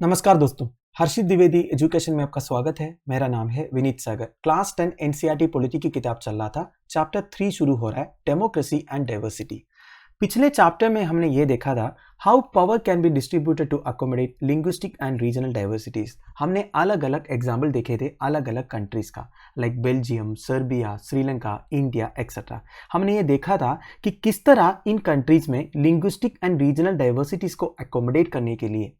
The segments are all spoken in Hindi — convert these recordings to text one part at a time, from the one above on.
नमस्कार दोस्तों, हर्षित द्विवेदी एजुकेशन में आपका स्वागत है। मेरा नाम है विनीत सागर। क्लास 10 एनसीईआरटी पॉलिटी की किताब चल रहा था। चैप्टर 3 शुरू हो रहा है, डेमोक्रेसी एंड डाइवर्सिटी। पिछले चैप्टर में हमने ये देखा था how power can be distributed to accommodate linguistic and regional diversities. हमने अलग अलग एग्जाम्पल देखे थे अलग अलग कंट्रीज का, like Belgium, Serbia, Sri Lanka, India etcetera. हमने ये देखा था कि किस तरह इन कंट्रीज में लिंग्विस्टिक एंड रीजनल डाइवर्सिटीज को अकोमोडेट करने के लिए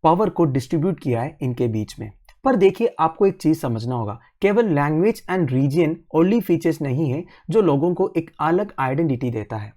पावर को डिस्ट्रीब्यूट किया है इनके बीच में। पर देखिए, आपको एक चीज समझना होगा, केवल language and region only features नहीं है जो लोगों को एक अलग आइडेंटिटी देता है।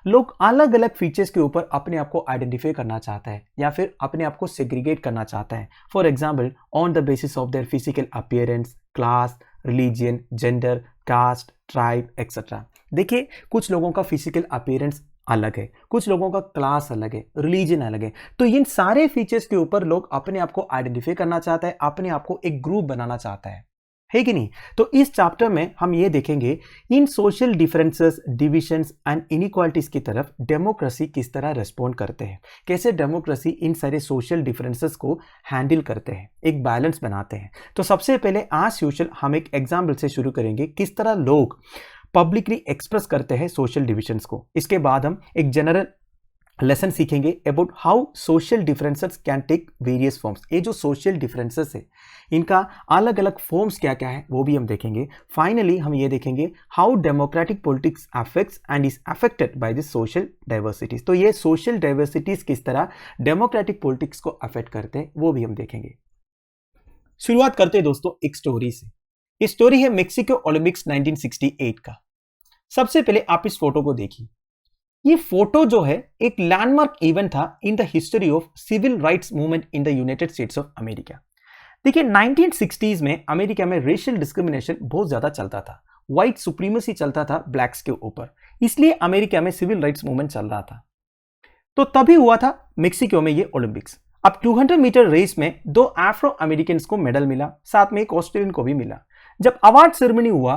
लोग अलग अलग फीचर्स के ऊपर अपने आप को आइडेंटिफाई करना चाहता है या फिर अपने आप को सेग्रीगेट करना चाहता है। For example, on the basis of their physical appearance, class, religion, gender, caste, tribe etcetera. देखिए, कुछ लोगों का फिजिकल अपीयरेंस अलग है, कुछ लोगों का क्लास अलग है, रिलीजन अलग है। तो इन सारे फीचर्स के ऊपर लोग अपने आप को आइडेंटिफाई करना चाहता है, अपने आप को एक ग्रुप बनाना चाहता है कि नहीं? तो इस चैप्टर में हम ये देखेंगे in social differences, divisions and inequalities की तरफ डेमोक्रेसी किस तरह रेस्पॉन्ड करते हैं, कैसे डेमोक्रेसी इन सारे सोशल डिफरेंसेस को हैंडल करते हैं, एक बैलेंस बनाते हैं। तो सबसे पहले एज यूजुअल हम एक एग्जाम्पल से शुरू करेंगे, किस तरह लोग पब्लिकली एक्सप्रेस करते हैं सोशल डिविजन्स को। इसके बाद हम एक जनरल लेसन सीखेंगे about how social differences can take various forms. ये जो सोशल डिफरेंसेस है इनका अलग अलग फॉर्म्स क्या क्या है वो भी हम देखेंगे। फाइनली हम ये देखेंगे how democratic politics affects and is affected by this social diversities. तो ये सोशल डाइवर्सिटीज किस तरह डेमोक्रेटिक पॉलिटिक्स को अफेक्ट करते हैं वो भी हम देखेंगे। शुरुआत करते हैं दोस्तों एक स्टोरी से। ये स्टोरी है मेक्सिको ओलंपिक्स 1968 का। सबसे पहले आप इस फोटो को देखिए। ये फोटो जो है एक लैंडमार्क इवेंट था in the history of civil rights movement in the United States of America. देखिए, 1960s में अमेरिका में रेशियल डिस्क्रिमिनेशन बहुत ज्यादा चलता था, व्हाइट सुप्रीमेसी चलता था ब्लैक्स के ऊपर, इसलिए अमेरिका में सिविल राइट्स मूवमेंट चल रहा था। तो तभी हुआ था मेक्सिको में ये ओलंपिक्स। अब 200 मीटर रेस में 2 अफ्रो अमेरिकन को मेडल मिला, साथ में एक ऑस्ट्रेलियन को भी मिला। जब अवार्ड सेरेमनी हुआ,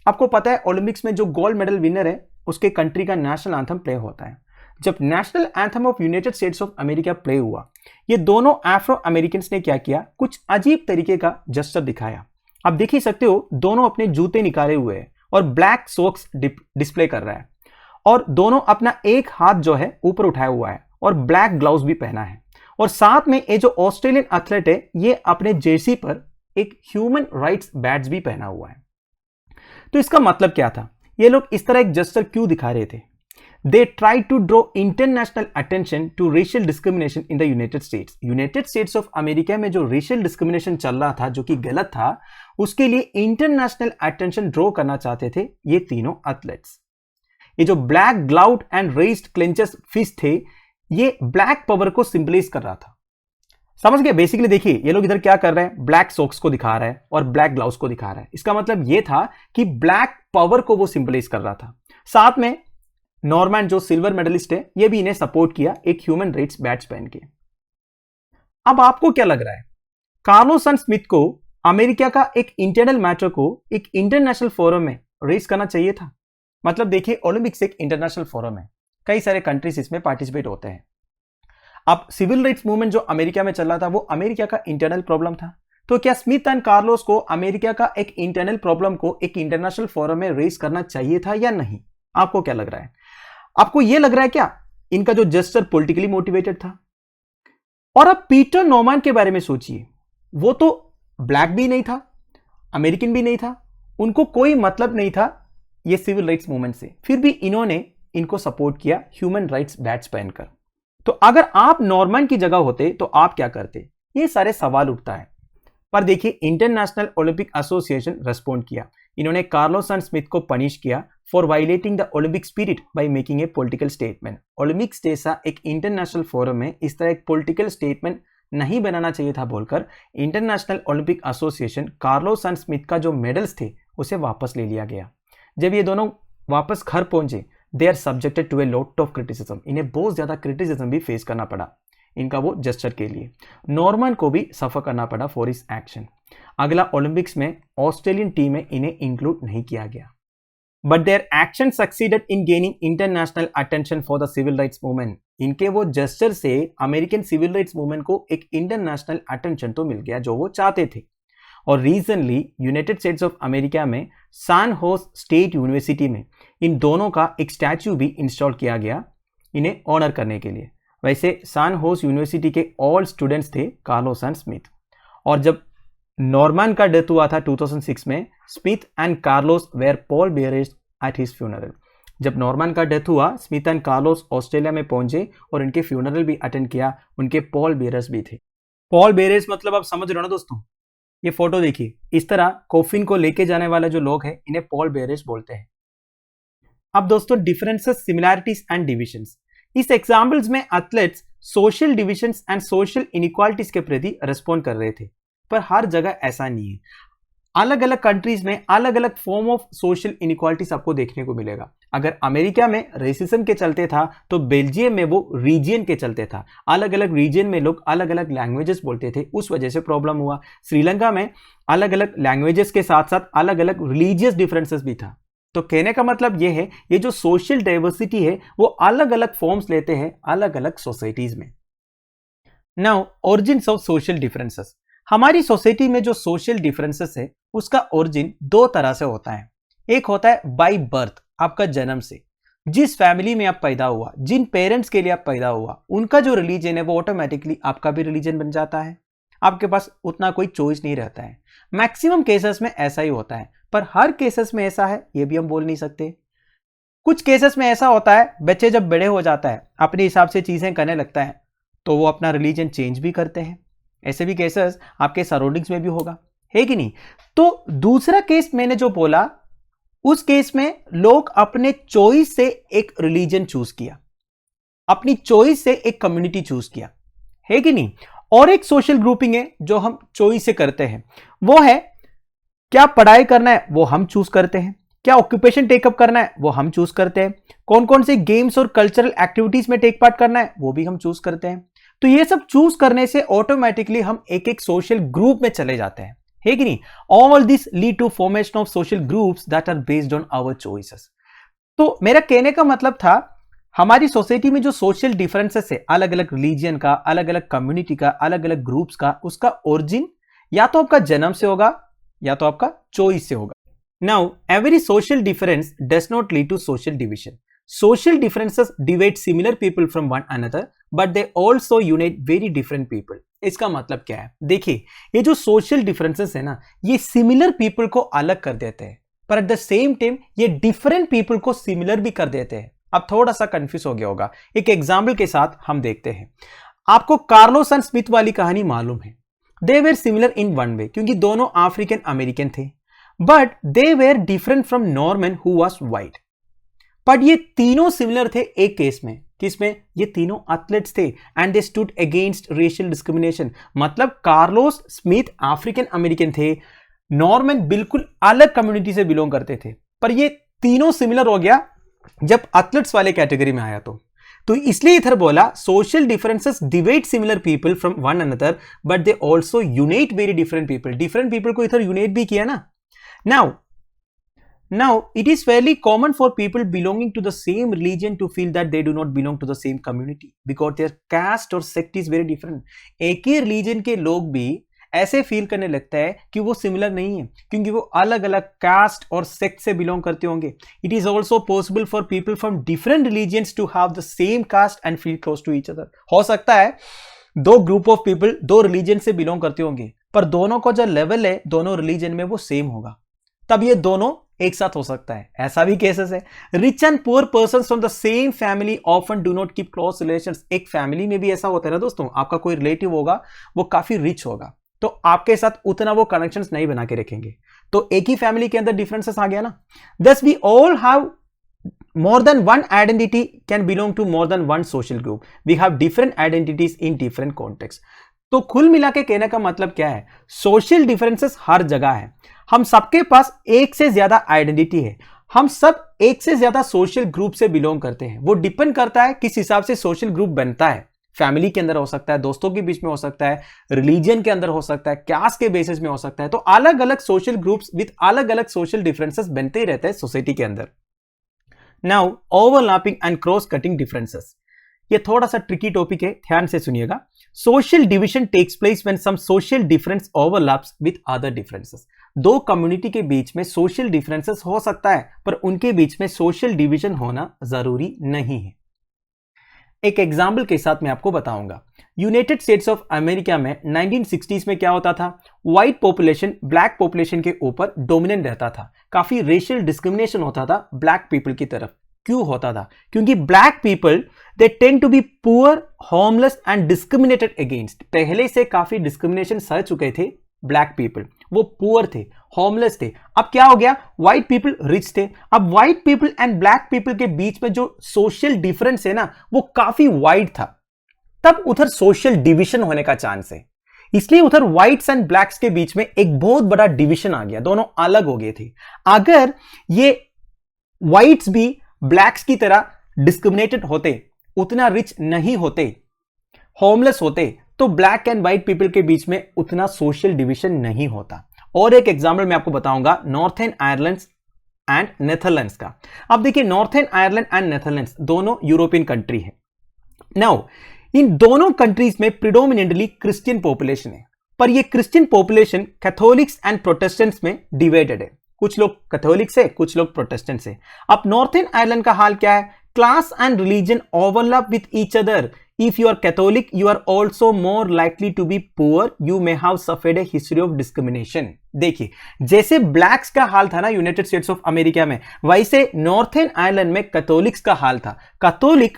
आपको पता है ओलंपिक्स में जो गोल्ड मेडल विनर है उसके कंट्री का नेशनल एंथम प्ले होता है। जब national anthem of United States of America play हुआ, ये दोनों अफ्रो अमेरिकन ने क्या किया, कुछ अजीब तरीके का जेस्चर दिखाया। आप देख ही सकते हो, दोनों अपने जूते निकाले हुए हैं और ब्लैक सॉक्स डिस्प्ले कर रहा है, और दोनों अपना एक हाथ जो है ऊपर उठाया हुआ है और ब्लैक ग्लव्स भी पहना है। और साथ में ये जो ऑस्ट्रेलियन एथलीट है ये अपने जर्सी पर एक ह्यूमन राइट्स बैड्ज भी पहना हुआ है। तो इसका मतलब क्या था? ये लोग इस तरह एक जेस्चर क्यों दिखा रहे थे? They try to draw international attention to racial discrimination in the United States. United States of America में जो रेशियल डिस्क्रिमिनेशन चल रहा था, जो कि गलत था, उसके लिए इंटरनेशनल अटेंशन ड्रॉ करना चाहते थे ये तीनों एथलीट्स। ये जो ब्लैक ग्लाउड एंड रेज्ड क्लेंचेस फिस्ट थे, ये ब्लैक पावर को सिंबलाइज कर रहा था। समझ गए? बेसिकली देखिए, ये लोग इधर क्या कर रहे हैं, ब्लैक सॉक्स को दिखा रहा है और ब्लैक ग्लव्स को दिखा रहा है। इसका मतलब ये था कि ब्लैक पावर को वो सिंबलाइज कर रहा था। साथ में नॉर्मैन जो सिल्वर मेडलिस्ट है, ये भी इन्हें सपोर्ट किया एक ह्यूमन राइट्स बैच पहन के। अब आपको क्या लग रहा है, कार्लोस स्मिथ को अमेरिका का एक इंटरनल मैटर को एक इंटरनेशनल फोरम में रेज करना चाहिए था? मतलब देखिए, ओलंपिक्स एक इंटरनेशनल फोरम है, कई सारे कंट्रीज इसमें पार्टिसिपेट होते हैं। अब सिविल राइट्स मूवमेंट जो अमेरिका में चल रहा था वो अमेरिका का इंटरनल प्रॉब्लम था। तो क्या स्मिथ एंड कार्लोस को अमेरिका का एक इंटरनल प्रॉब्लम को एक इंटरनेशनल फोरम में रेज करना चाहिए था या नहीं? आपको क्या लग रहा है? आपको यह लग रहा है क्या इनका जो जेस्चर पॉलिटिकली मोटिवेटेड था? और अब पीटर नॉर्मैन के बारे में सोचिए, वो तो ब्लैक भी नहीं था, अमेरिकन भी नहीं था, उनको कोई मतलब नहीं था ये सिविल राइट्स मूवमेंट से, फिर भी इन्होंने इनको सपोर्ट किया ह्यूमन राइट्स बैच पहनकर। तो अगर आप नॉर्मैन की जगह होते तो आप क्या करते? ये सारे सवाल उठता है। पर देखिए, इंटरनेशनल ओलंपिक एसोसिएशन रेस्पॉन्ड किया। इन्होंने कार्लोस एंड स्मिथ को पनिश किया for violating the Olympic spirit by making a political statement. Olympics जैसा एक इंटरनेशनल फोरम में इस तरह एक पॉलिटिकल स्टेटमेंट नहीं बनाना चाहिए था बोलकर international Olympic association Carlos and Smith का जो मेडल्स थे उसे वापस ले लिया गया। जब ये दोनों वापस घर पहुंचे, they are subjected to a lot of criticism. इन्हें बहुत ज्यादा क्रिटिसिज्म भी फेस करना पड़ा इनका वो जेस्चर के लिए। नॉर्मन को भी सफर करना पड़ा फॉर इस एक्शन। अगला ओलंपिक्स में ऑस्ट्रेलियन टीम में इन्हें इंक्लूड नहीं किया गया। But their action succeeded in gaining international attention for the civil rights movement. इनके वो जेस्चर से अमेरिकन सिविल राइट्स मूवमेंट को एक इंटरनेशनल अटेंशन तो मिल गया जो वो चाहते थे। और recently United States of America में सान होस स्टेट यूनिवर्सिटी में इन दोनों का एक स्टैच्यू भी इंस्टॉल किया गया इन्हें ऑनर करने के लिए। वैसे सान होस यूनिवर्सिटी के ऑल स्टूडेंट्स थे कार्लोस एंड स्मिथ। और जब नॉर्मन का डेथ हुआ था 2006 में, Smith and Carlos were pall bearers at his funeral. जब नॉर्मन का डेथ हुआ, स्मिथ एंड कार्लोस ऑस्ट्रेलिया में पहुंचे और इनके फ्यूनरल भी अटेंड किया। उनके पॉल बेयरर्स भी थे। पॉल बेयरर्स मतलब आप समझ रहे हो ना दोस्तों, ये फोटो देखिए, इस तरह कोफिन को लेके जाने वाले जो लोग हैं इन्हें पॉल बेयरर्स बोलते हैं। अब दोस्तों डिफरेंसेस, सिमिलैरिटीज एंड डिविजन्स। इस एग्जाम्पल्स में athletes social divisions and social inequalities के प्रति रिस्पॉन्ड कर रहे थे, पर हर जगह ऐसा नहीं है। अलग अलग कंट्रीज में अलग अलग फॉर्म ऑफ सोशल इनइक्वालिटीज आपको देखने को मिलेगा। अगर अमेरिका में रेसिज्म के चलते था तो बेल्जियम में वो रीजन के चलते था। अलग अलग रीजन में लोग अलग अलग लैंग्वेजेस बोलते थे, उस वजह से प्रॉब्लम हुआ। श्रीलंका में अलग अलग लैंग्वेजेस के साथ साथ अलग अलग रिलीजियस डिफरेंसेस भी था। तो कहने का मतलब ये है, ये जो सोशल डाइवर्सिटी है वो अलग अलग फॉर्म्स लेते हैं अलग अलग सोसाइटीज में। Now origins of social differences. हमारी सोसाइटी में जो सोशल डिफरेंसेस है उसका ओरिजिन दो तरह से होता है। एक होता है बाय बर्थ, आपका जन्म से, जिस फैमिली में आप पैदा हुआ, जिन पेरेंट्स के लिए आप पैदा हुआ, उनका जो रिलीजन है वो ऑटोमेटिकली आपका भी रिलीजन बन जाता है। आपके पास उतना कोई चॉइस नहीं रहता है। मैक्सिमम केसेस में ऐसा ही होता है, पर हर केसेस में ऐसा है ये भी हम बोल नहीं सकते। कुछ केसेस में ऐसा होता है, बच्चे जब बड़े हो जाता है, अपने हिसाब से चीजें करने लगता है, तो वो अपना रिलीजन चेंज भी करते हैं। ऐसे भी केसेस आपके सराउंडिंग्स में भी होगा, है कि नहीं। तो दूसरा केस मैंने जो बोला, उस केस में लोग अपने चॉइस से एक रिलीजन चूज किया, अपनी चॉइस से एक कम्युनिटी चूज किया, है कि नहीं। और एक सोशल ग्रुपिंग है जो हम चॉइस से करते हैं, वो है क्या पढ़ाई करना है वो हम चूज करते हैं, क्या ऑक्यूपेशन टेकअप करना है वो हम चूज करते हैं, कौन कौन से गेम्स और कल्चरल एक्टिविटीज में टेक पार्ट करना है वो भी हम चूज करते हैं। तो ये सब चूज करने से ऑटोमेटिकली हम एक एक सोशल ग्रुप में चले जाते हैं, है कि नहीं। All this lead to formation of social groups that are based on our choices. तो मेरा कहने का मतलब था, हमारी सोसाइटी में जो सोशल डिफरेंसेस है, अलग अलग रिलीजियन का, अलग अलग कम्युनिटी का, अलग अलग ग्रुप्स का, उसका ओरिजिन या तो आपका जन्म से होगा या तो आपका चॉइस से होगा। Now every social difference does not lead to social division. Social differences divide similar people from one another, but they also unite very different people. इसका मतलब क्या है, देखिए, ये जो सोशल डिफरेंसेस है ना, ये सिमिलर पीपल को अलग कर देते हैं, पर एट द सेम टाइम ये डिफरेंट पीपल को सिमिलर भी कर देते हैं। अब थोड़ा सा कंफ्यूज हो गया होगा, एक एग्जाम्पल के साथ हम देखते हैं। आपको कार्लोस एंड स्मिथ वाली कहानी मालूम है। They were similar in one way, क्योंकि दोनों अफ्रीकन अमेरिकन थे, but they were different from Norman who was white. But ये तीनों सिमिलर थे एक केस में, किसमें, ये तीनों एथलीट्स थे and they stood against racial discrimination. मतलब कार्लोस स्मिथ अफ्रीकन अमेरिकन थे, नॉर्मन बिल्कुल अलग कम्युनिटी से बिलोंग करते थे, पर ये तीनों सिमिलर हो गया जब एथलीट्स वाले कैटेगरी में आया। तो इसलिए इधर बोला social differences divide similar people from one another, but they also unite very different people. Different people को इधर यूनाइट भी किया ना। Now, it is fairly common for people belonging to the same religion to feel that they do not belong to the same community because their caste or sect is very different. एक ही religion के लोग भी ऐसे फील करने लगता है कि वो सिमिलर नहीं है, क्योंकि वो अलग अलग कास्ट और सेक्ट से बिलोंग करते होंगे। It is also possible for people from different religions to have the same caste and feel close to each other. हो सकता है दो ग्रुप ऑफ पीपल दो रिलीजन से बिलोंग करते होंगे, पर दोनों का जो लेवल है दोनों रिलीजन में वो सेम होगा, तब ये दोनों एक साथ हो सकता है। ऐसा भी केसेस है। Rich and poor persons from the same family often do not keep close relations. एक फैमिली में भी ऐसा होता है ना दोस्तों, आपका कोई रिलेटिव होगा वो काफी रिच होगा, तो आपके साथ उतना वो कनेक्शंस नहीं बना के रखेंगे। तो एक ही फैमिली के अंदर डिफरेंसेस आ गया ना। Thus we all have more than one identity can belong to more than one social group. We have different identities in different contexts. तो कुल मिला के कहने का मतलब क्या है, सोशल डिफरेंसेस हर जगह है। हम सबके पास एक से ज्यादा आइडेंटिटी है, हम सब एक से ज्यादा सोशल ग्रुप से बिलोंग करते हैं। वो डिपेंड करता है किस हिसाब से सोशल ग्रुप बनता है। फैमिली के अंदर हो सकता है, दोस्तों के बीच में हो सकता है, रिलीजन के अंदर हो सकता है, कास्ट के बेसिस में हो सकता है। तो अलग अलग सोशल ग्रुप्स विद अलग अलग सोशल डिफरेंसेस बनते ही रहते हैं सोसाइटी के अंदर। Now overlapping and cross cutting differences, ये थोड़ा सा ट्रिकी टॉपिक है, ध्यान से सुनिएगा। Social division takes place when some social difference overlaps with other differences. दो कम्युनिटी के बीच में सोशल डिफरेंसेस हो सकता है, पर उनके बीच में सोशल डिवीजन होना जरूरी नहीं है। एक एग्जाम्पल के साथ मैं आपको बताऊंगा। यूनाइटेड स्टेट्स ऑफ अमेरिका में 1960s में क्या होता था, व्हाइट पॉपुलेशन ब्लैक पॉपुलेशन के ऊपर डोमिनेंट रहता था। काफी रेशियल डिस्क्रिमिनेशन होता था ब्लैक पीपल की तरफ। क्यों होता था? क्योंकि black people they tend to be poor, homeless and discriminated against. पहले से काफी डिस्क्रिमिनेशन सह चुके थे ब्लैक पीपल, वो पुअर थे, होमलेस थे। अब क्या हो गया, व्हाइट पीपल रिच थे। अब white people and black people के बीच में जो सोशल डिफरेंस है ना, वो काफी वाइड था। तब उधर सोशल डिवीजन होने का चांस है, इसलिए उधर व्हाइट्स एंड ब्लैक्स के बीच में एक बहुत बड़ा डिवीजन आ गया, दोनों अलग हो गए थे। अगर ये व्हाइट्स भी ब्लैक्स की तरह डिस्क्रिमिनेटेड होते, उतना रिच नहीं होते, होमलेस होते, तो ब्लैक एंड व्हाइट पीपल के बीच में उतना सोशल डिवीजन नहीं होता। और एक एग्जांपल मैं आपको बताऊंगा नॉर्थर्न आयरलैंड एंड नेदरलैंड्स का। अब देखिए, नॉर्थर्न आयरलैंड एंड नेदरलैंड्स दोनों यूरोपियन कंट्री है। नाउ इन दोनों कंट्रीज में प्रिडोमिनेंटली क्रिश्चियन पॉपुलेशन है, पर ये Christian population Catholics and Protestants में डिवाइडेड है। कुछ लोग कैथोलिक्स है, कुछ लोग प्रोटेस्टेंट्स है। अब नॉर्थर्न आयरलैंड का हाल क्या है, class and religion overlap with each other. If you are Catholic, you are also more likely to be poor. You may have suffered a history of discrimination. देखिए, जैसे ब्लैक्स का हाल था ना यूनाइटेड स्टेट्स ऑफ अमेरिका में, वैसे नॉर्थर्न आयरलैंड में कैथोलिक्स का हाल था। कैथोलिक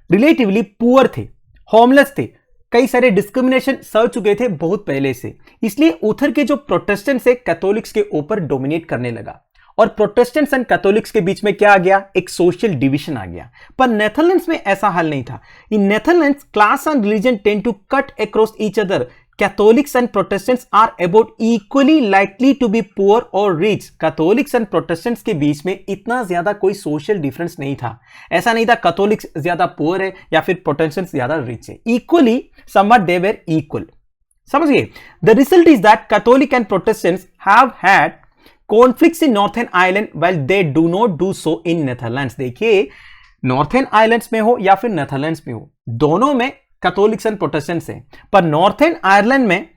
रिलेटिवली पुअर थे, होमलेस थे, कई सारे डिस्क्रिमिनेशन सह चुके थे बहुत पहले से। इसलिए उधर के जो प्रोटेस्टेंट्स है कैथोलिक्स के ऊपर डोमिनेट करने लगा, और प्रोटेस्टेंट्स एंड कैथोलिक्स के बीच में क्या आ गया, एक सोशल डिवीजन आ गया। पर नेदरलैंड्स में ऐसा हाल नहीं था। In Netherlands class and religion tend to cut across each other. Catholics and Protestants are about equally likely to be poor और रिच। कैथोलिक्स एंड प्रोटेस्टेंट्स के बीच में इतना ज्यादा कोई सोशल डिफरेंस नहीं था। ऐसा नहीं था कैथोलिक्स ज्यादा पुअर है या फिर प्रोटेस्टेंट्स ज्यादा रिच है। इक्वली समवट दे वर इक्वल। समझिए, the result is that Catholic and Protestants have had conflicts in northern Ireland while they do not do so in Netherlands. देखिए, नॉर्थर्न आयरलैंड्स में हो या फिर नेदरलैंड्स में हो, दोनों में कैथोलिक्स एंड प्रोटेस्टेंट्स हैं, पर नॉर्थर्न आयरलैंड में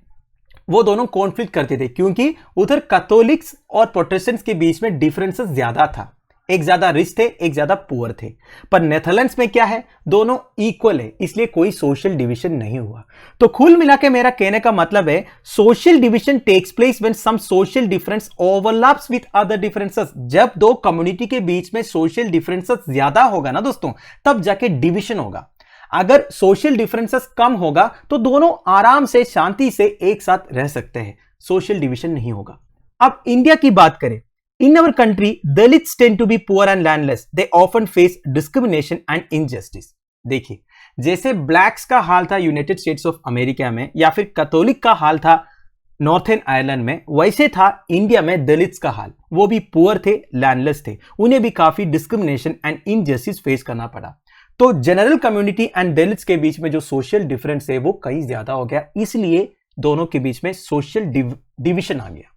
वो दोनों कॉन्फ्लिक्ट करते थे, क्योंकि उधर कैथोलिक्स और प्रोटेस्टेंट्स के बीच में डिफरेंसेस ज्यादा था। एक ज्यादा रिच थे, एक ज्यादा पुअर थे। पर नेदरलैंड्स में क्या है, दोनों इक्वल है, इसलिए कोई सोशल डिवीजन नहीं हुआ। तो कुल मिला के मेरा कहने का मतलब है, social division takes place when some social difference overlaps with other differences. जब दो कम्युनिटी के बीच में सोशल डिफरेंसेस ज्यादा होगा ना दोस्तों, तब जाके डिवीजन होगा। अगर सोशल डिफरेंसेस कम होगा तो दोनों आराम से शांति से एक साथ रह सकते हैं, सोशल डिवीजन नहीं होगा। अब इंडिया की बात करें, in our country Dalits tend to be poor and landless. They often face discrimination and injustice. देखिए, जैसे ब्लैक्स का हाल था यूनाइटेड स्टेट्स ऑफ अमेरिका में, या फिर कैथोलिक का हाल था नॉर्थर्न आयरलैंड में, वैसे था इंडिया में दलित्स का हाल। वो भी पुअर थे, लैंडलेस थे, उन्हें भी काफी डिस्क्रिमिनेशन एंड इनजस्टिस फेस करना पड़ा। तो जनरल कम्युनिटी एंड दलित्स के बीच में जो सोशल डिफरेंस है वो कई ज्यादा हो गया, इसलिए दोनों के बीच में सोशल डिवीजन आ गया।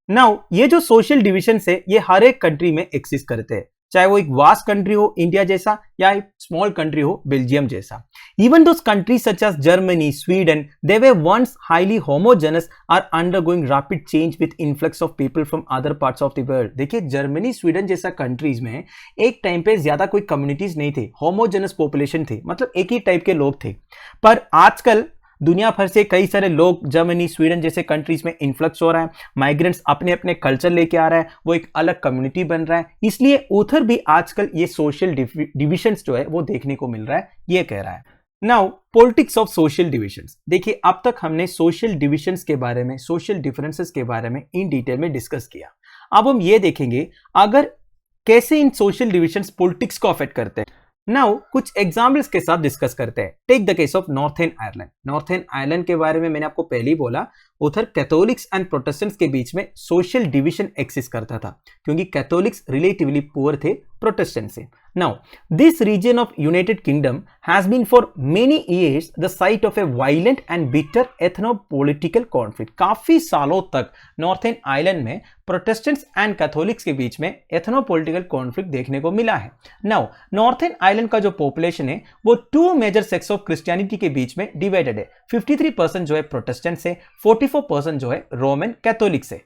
नाउ ये जो सोशल डिवीजन है ये हर एक कंट्री में एक्सिस्ट करते हैं, चाहे वो एक वास्ट कंट्री हो इंडिया जैसा या एक स्मॉल कंट्री हो बेल्जियम जैसा। Even those countries such as Germany, Sweden, they were once highly homogeneous are undergoing rapid change with influx of people from other parts of the world. देखिए, जर्मनी, स्वीडन जैसा कंट्रीज में एक टाइम पे ज्यादा कोई कम्युनिटीज नहीं थे, होमोजेनस पॉपुलेशन थे, मतलब एक ही टाइप के लोग थे। पर आजकल दुनिया भर से कई सारे लोग जर्मनी, स्वीडन जैसे कंट्रीज में इन्फ्लक्स हो रहा है, माइग्रेंट्स अपने अपने कल्चर लेके आ रहा है, वो एक अलग कम्युनिटी बन रहा है, इसलिए उधर भी आजकल ये सोशल डिविजन्स जो है वो देखने को मिल रहा है, ये कह रहा है। Now politics of social divisions. देखिए, अब तक हमने सोशल डिविजन्स के बारे में, सोशल डिफरेंसेस के बारे में इन डिटेल में डिस्कस किया। अब हम ये देखेंगे अगर कैसे इन सोशल डिविजन्स पॉलिटिक्स को अफेक्ट करते हैं। नाउ कुछ एग्जाम्पल्स के साथ डिस्कस करते हैं। Take the case of Northern Ireland. Northern Ireland के बारे में मैंने आपको पहले ही बोला, उधर कैथोलिक्स एंड प्रोटेस्टेंट्स के बीच में सोशल डिवीजन एक्सिस्ट करता था, क्योंकि कैथोलिक्स रिलेटिवली पुअर थे प्रोटेस्टेंट से. Now, this region of United Kingdom has been for many years the site of a violent and bitter ethno-political conflict. काफी सालों तक नॉर्थर्न आयरलैंड में प्रोटेस्टेंट्स एंड कैथोलिक्स के बीच में एथनो-पॉलिटिकल कॉन्फ्लिक्ट देखने को मिला है. नाउ नॉर्थर्न आयरलैंड का जो पॉपुलेशन है वो two major sects of Christianity के बीच में डिवाइडेड है. 53% जो है प्रोटेस्टेंट से, 44% जो है रोमन कैथोलिक से.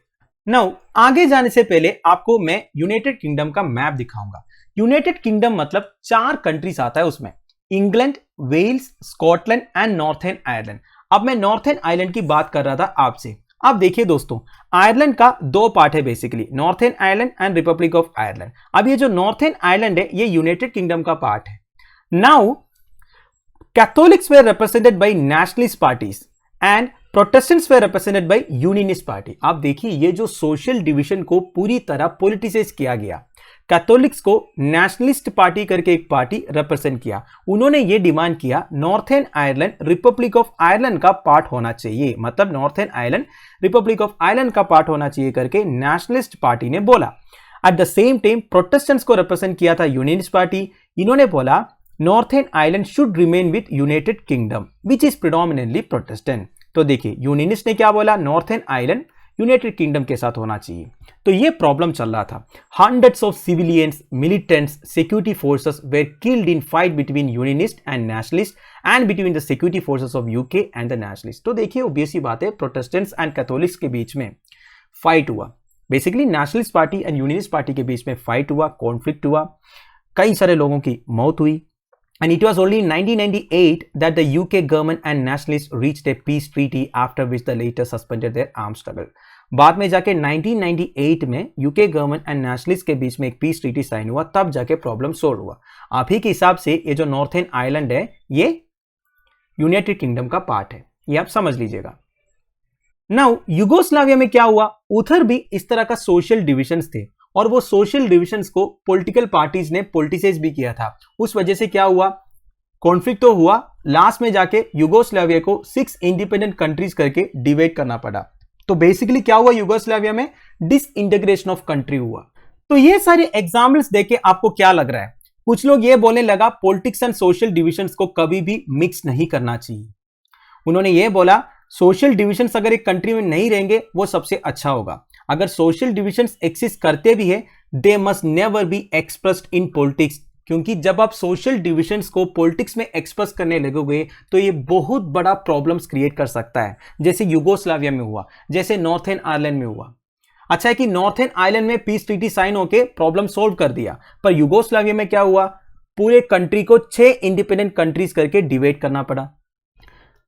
नाउ आगे जाने से पहले आपको मैं यूनाइटेड किंगडम का मैप दिखाऊंगा. यूनाइटेड किंगडम मतलब 4 कंट्रीज आता है उसमें, England, Wales, Scotland and Northern Ireland. अब मैं नॉर्थर्न आयरलैंड की बात कर रहा था आपसे. अब देखिए दोस्तों, आयरलैंड का 2 पार्ट है basically, northern Ireland and Republic of Ireland. अब ये जो नॉर्थर्न आयरलैंड है ये यूनाइटेड किंगडम का पार्ट है. Now Catholics way represented by nationalist parties and Protestants way represented by unionist party. आप देखिए ये जो सोशल डिवीजन को पूरी तरह पॉलिटिसाइज किया गया. कैथोलिक्स को नेशनलिस्ट पार्टी करके एक पार्टी रिप्रेजेंट किया. उन्होंने ये डिमांड किया northern Ireland Republic of Ireland का पार्ट होना चाहिए, मतलब northern Ireland Republic of Ireland का पार्ट होना चाहिए करके नेशनलिस्ट पार्टी ने बोला. At the same time Protestants को रिप्रेजेंट किया था यूनियनिस्ट पार्टी. इन्होंने बोला northern Ireland should remain with United kingdom which is predominantly Protestant. तो देखिए यूनियनिस्ट ने क्या बोला, नॉर्थर्न आयरलैंड यूनाइटेड किंगडम के साथ होना चाहिए. तो ये प्रॉब्लम चल रहा था. Hundreds of civilians, militants, security forces where killed in fight between unionist and nationalist and between the security forces of UK and the nationalist. तो देखिए ऑब्वियसली बात है, प्रोटेस्टेंट्स एंड कैथोलिक्स के बीच में फाइट हुआ. Basically nationalist party and unionist party के बीच में फाइट हुआ, कॉन्फ्लिक्ट हुआ, कई सारे लोगों की मौत हुई. And it was only in 1998 that the UK government and nationalists reached a peace treaty, after which the later suspended their armed struggle. बाद में जाके 1998 में यूके गवर्नमेंट एंड नेशनलिस्ट के बीच में एक पीस ट्रीटी साइन हुआ, तब जाके प्रॉब्लम सोल्व हुआ. आप ही के हिसाब से ये जो नॉर्थर्न आयरलैंड है ये यूनाइटेड किंगडम का पार्ट है, ये आप समझ लीजिएगा. नाउ यूगोस्लाविया में क्या हुआ, उधर भी इस तरह का सोशल डिविजन्स थे और वो सोशल डिविजन्स को पॉलिटिकल पार्टीज ने पॉलिटिसाइज भी किया था. उस वजह से क्या हुआ, कॉन्फ्लिक्ट तो हुआ, लास्ट में जाके यूगोस्लाविया को 6 इंडिपेंडेंट कंट्रीज करके डिवाइड करना पड़ा. तो बेसिकली क्या हुआ, यूगोस्लाविया में डिसइंटीग्रेशन ऑफ कंट्री हुआ. तो ये सारे एग्जाम्पल्स देके आपको क्या लग रहा है, कुछ लोग ये बोलने लगा पॉलिटिक्स एंड सोशल डिविजन्स को कभी भी मिक्स नहीं करना चाहिए. उन्होंने ये बोला सोशल डिविजन्स अगर एक कंट्री में नहीं रहेंगे वो सबसे अच्छा होगा. अगर सोशल डिविजन्स एक्सिस्ट करते भी है, they must never be expressed in politics, क्योंकि जब आप सोशल डिविजन्स को पॉलिटिक्स में एक्सप्रेस करने लगोगे तो ये बहुत बड़ा प्रॉब्लम्स क्रिएट कर सकता है, जैसे यूगोस्लाविया में हुआ, जैसे नॉर्थर्न आयरलैंड में हुआ. अच्छा है कि नॉर्थर्न आयरलैंड में पीस ट्रीटी साइन होके प्रॉब्लम सोल्व कर दिया, पर यूगोस्लाविया में क्या हुआ, पूरे कंट्री को 6 इंडिपेंडेंट कंट्रीज करके डिवाइड करना पड़ा.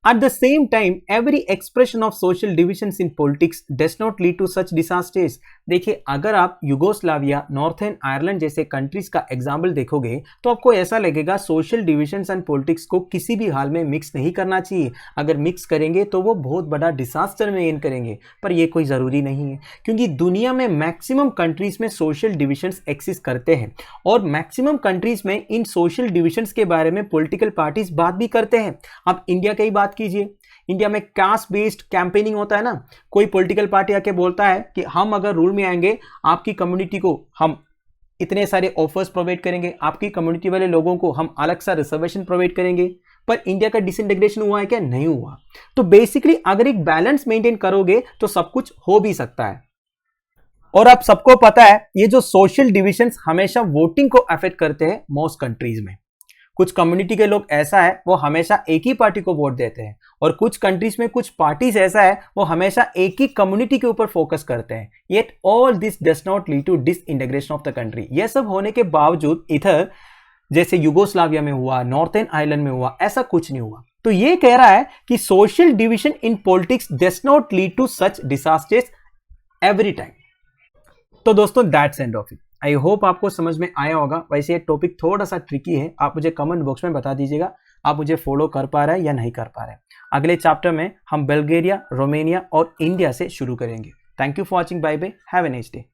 At the same time, every expression of social divisions in politics does not lead to such disasters. देखिए अगर आप यूगोस्लाविया, नॉर्थर्न आयरलैंड जैसे कंट्रीज का एग्जाम्पल देखोगे तो आपको ऐसा लगेगा सोशल डिविजन्स एंड पॉलिटिक्स को किसी भी हाल में मिक्स नहीं करना चाहिए. अगर मिक्स करेंगे तो वो बहुत बड़ा डिसास्टर में एंड करेंगे, पर ये कोई ज़रूरी नहीं है, क्योंकि दुनिया में मैक्सिमम कंट्रीज में सोशल डिविजन्स एक्सिस्ट करते हैं और मैक्सिमम कंट्रीज में इन सोशल डिविजन्स के बारे में पॉलिटिकल पार्टीज बात भी करते हैं. आप इंडिया की बात कीजिए, इंडिया में कास्ट बेस्ड कैंपेनिंग होता है ना, कोई पॉलिटिकल पार्टी आके बोलता है कि हम अगर रूल में आएंगे आपकी कम्युनिटी को हम इतने सारे ऑफर्स प्रोवाइड करेंगे, आपकी कम्युनिटी वाले लोगों को हम अलग सा रिजर्वेशन प्रोवाइड करेंगे. पर इंडिया का डिसइंटीग्रेशन हुआ है क्या, नहीं हुआ. तो बेसिकली अगर एक बैलेंस मेंटेन करोगे तो सब कुछ हो भी सकता है. और आप सबको पता है ये जो सोशल डिविजन्स हमेशा वोटिंग को अफेक्ट करते हैं मोस्ट कंट्रीज में. कुछ कम्युनिटी के लोग ऐसा है वो हमेशा एक ही पार्टी को वोट देते हैं, और कुछ कंट्रीज में कुछ पार्टीज ऐसा है वो हमेशा एक ही कम्युनिटी के ऊपर फोकस करते हैं. Yet all this does not lead to disintegration of the country. यह सब होने के बावजूद इधर जैसे यूगोस्लाविया में हुआ, नॉर्थर्न आयरलैंड में हुआ, ऐसा कुछ नहीं हुआ. तो ये कह रहा है कि social division in politics does not lead to such disasters every time. तो दोस्तों that's end of it. I hope आपको समझ में आया होगा. वैसे ये टॉपिक थोड़ा सा ट्रिकी है, आप मुझे कमेंट बॉक्स में बता दीजिएगा आप मुझे फॉलो कर पा रहे हैं या नहीं कर पा रहे हैं. अगले चैप्टर में हम बल्गेरिया, रोमानिया और इंडिया से शुरू करेंगे. Thank you for watching. Bye bye. Have a nice day.